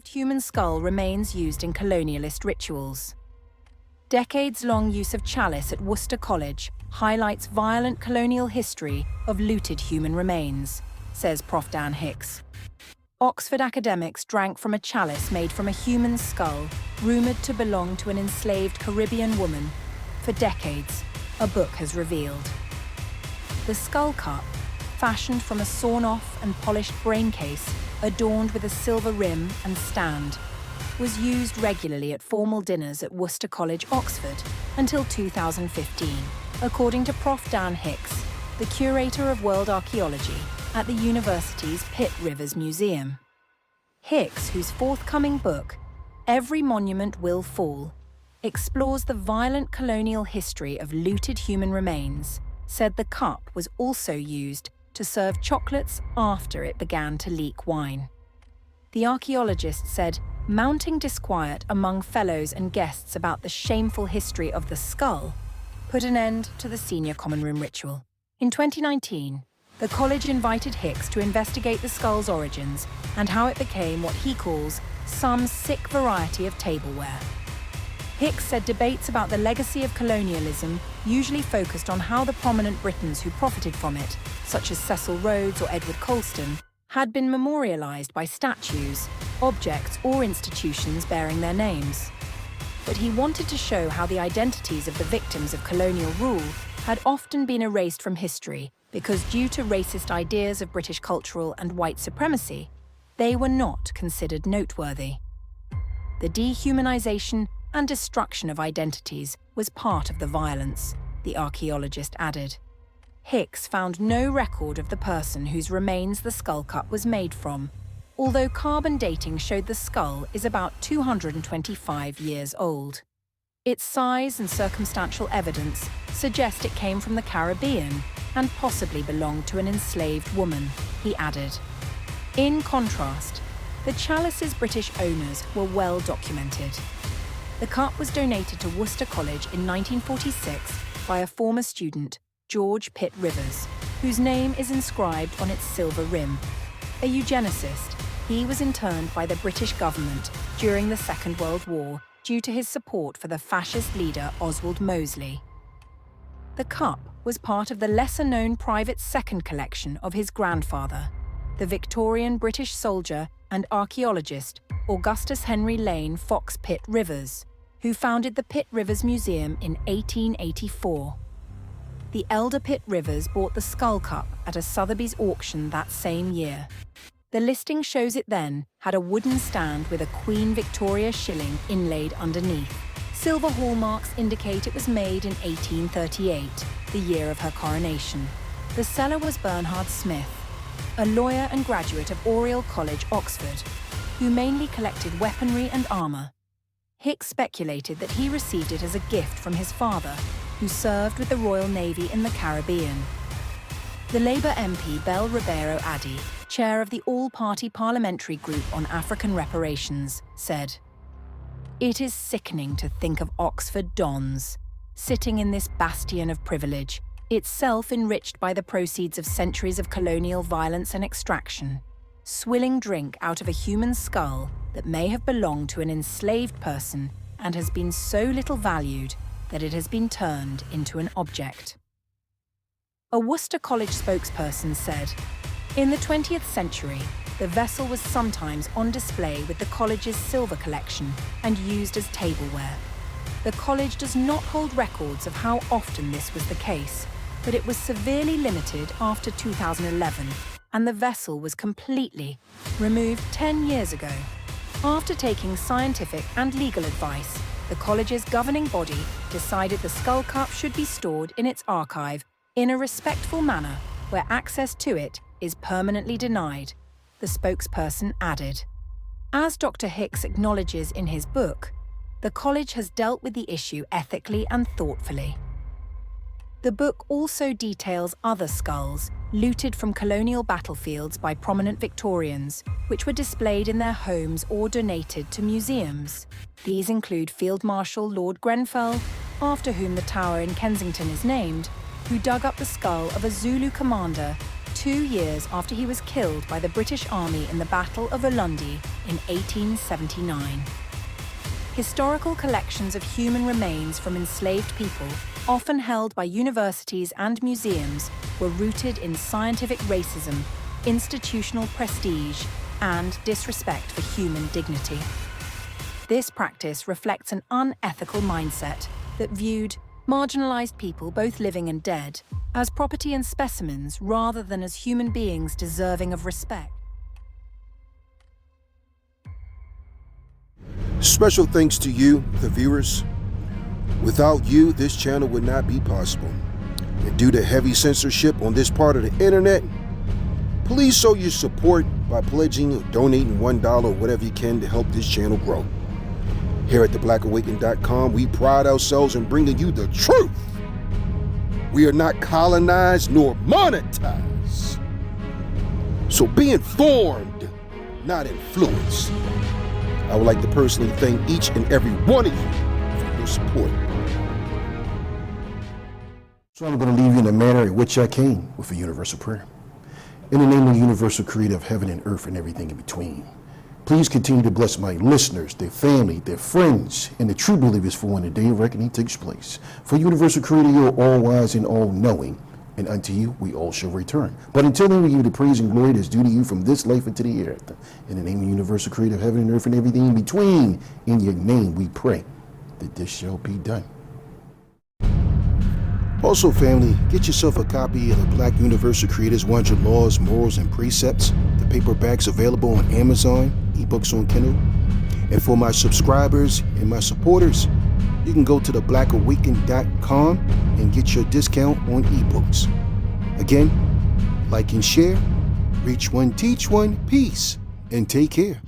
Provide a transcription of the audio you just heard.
enslaved human skull remains used in colonialist rituals. Decades-long use of chalice at Worcester College highlights violent colonial history of looted human remains, says Prof. Dan Hicks. Oxford academics drank from a chalice made from a human skull, rumoured to belong to an enslaved Caribbean woman, for decades, a book has revealed. The skull cup, fashioned from a sawn-off and polished brain case adorned with a silver rim and stand, was used regularly at formal dinners at Worcester College, Oxford, until 2015, according to Prof. Dan Hicks, the curator of world archaeology at the university's Pitt Rivers Museum. Hicks, whose forthcoming book, Every Monument Will Fall, explores the violent colonial history of looted human remains, said the cup was also used to serve chocolates after it began to leak wine. The archaeologist said mounting disquiet among fellows and guests about the shameful history of the skull put an end to the senior common room ritual. In 2019, the college invited Hicks to investigate the skull's origins and how it became what he calls some sick variety of tableware. Hicks said debates about the legacy of colonialism usually focused on how the prominent Britons who profited from it, such as Cecil Rhodes or Edward Colston, had been memorialised by statues, objects or institutions bearing their names. But he wanted to show how the identities of the victims of colonial rule had often been erased from history because due to racist ideas of British cultural and white supremacy, they were not considered noteworthy. The dehumanisation and destruction of identities was part of the violence, the archaeologist added. Hicks found no record of the person whose remains the skull cup was made from, although carbon dating showed the skull is about 225 years old. Its size and circumstantial evidence suggest it came from the Caribbean and possibly belonged to an enslaved woman, he added. In contrast, the chalice's British owners were well documented. The cup was donated to Worcester College in 1946 by a former student, George Pitt Rivers, whose name is inscribed on its silver rim. A eugenicist, he was interned by the British government during the Second World War due to his support for the fascist leader Oswald Mosley. The cup was part of the lesser-known private second collection of his grandfather, the Victorian British soldier and archaeologist Augustus Henry Lane Fox Pitt Rivers, who founded the Pitt Rivers Museum in 1884. The elder Pitt Rivers bought the skull cup at a Sotheby's auction that same year. The listing shows it then had a wooden stand with a Queen Victoria shilling inlaid underneath. Silver hallmarks indicate it was made in 1838, the year of her coronation. The seller was Bernard Smith, a lawyer and graduate of Oriel College, Oxford, who mainly collected weaponry and armour. Hicks speculated that he received it as a gift from his father, who served with the Royal Navy in the Caribbean. The Labour MP Belle Ribeiro Addy, chair of the all-party parliamentary group on African reparations, said, "It is sickening to think of Oxford dons, sitting in this bastion of privilege, itself enriched by the proceeds of centuries of colonial violence and extraction, swilling drink out of a human skull that may have belonged to an enslaved person and has been so little valued that it has been turned into an object." A Worcester College spokesperson said, "In the 20th century, the vessel was sometimes on display with the college's silver collection and used as tableware. The college does not hold records of how often this was the case, but it was severely limited after 2011, and the vessel was completely removed 10 years ago. After taking scientific and legal advice, the college's governing body decided the skull cup should be stored in its archive in a respectful manner where access to it is permanently denied," the spokesperson added. As Dr. Hicks acknowledges in his book, the college has dealt with the issue ethically and thoughtfully. The book also details other skulls looted from colonial battlefields by prominent Victorians, which were displayed in their homes or donated to museums. These include Field Marshal Lord Grenfell, after whom the tower in Kensington is named, who dug up the skull of a Zulu commander 2 years after he was killed by the British Army in the Battle of Ulundi in 1879. Historical collections of human remains from enslaved people, often held by universities and museums, were rooted in scientific racism, institutional prestige, and disrespect for human dignity. This practice reflects an unethical mindset that viewed marginalized people, both living and dead, as property and specimens rather than as human beings deserving of respect. Special thanks to you, the viewers. Without you, this channel would not be possible. And due to heavy censorship on this part of the internet, please show your support by pledging or donating $1 or whatever you can to help this channel grow. Here at theblackAwaken.com, we pride ourselves in bringing you the truth. We are not colonized nor monetized. So be informed, not influenced. I would like to personally thank each and every one of you for your support. So I'm going to leave you in the manner in which I came, with a universal prayer. In the name of the universal creator of heaven and earth and everything in between, please continue to bless my listeners, their family, their friends, and the true believers for when the day of reckoning takes place. For universal creator, you are all wise and all knowing, and unto you we all shall return. But until then, we give you the praise and glory that's due to you from this life into the hereafter. In the name of the universal creator of heaven and earth and everything in between, in your name we pray that this shall be done. Also, family, get yourself a copy of the Black Universal Creators 100 Laws, Morals, and Precepts. The paperback's available on Amazon, ebooks on Kindle. And for my subscribers and my supporters, you can go to theblackAwaken.com and get your discount on ebooks. Again, like and share, reach one, teach one, peace, and take care.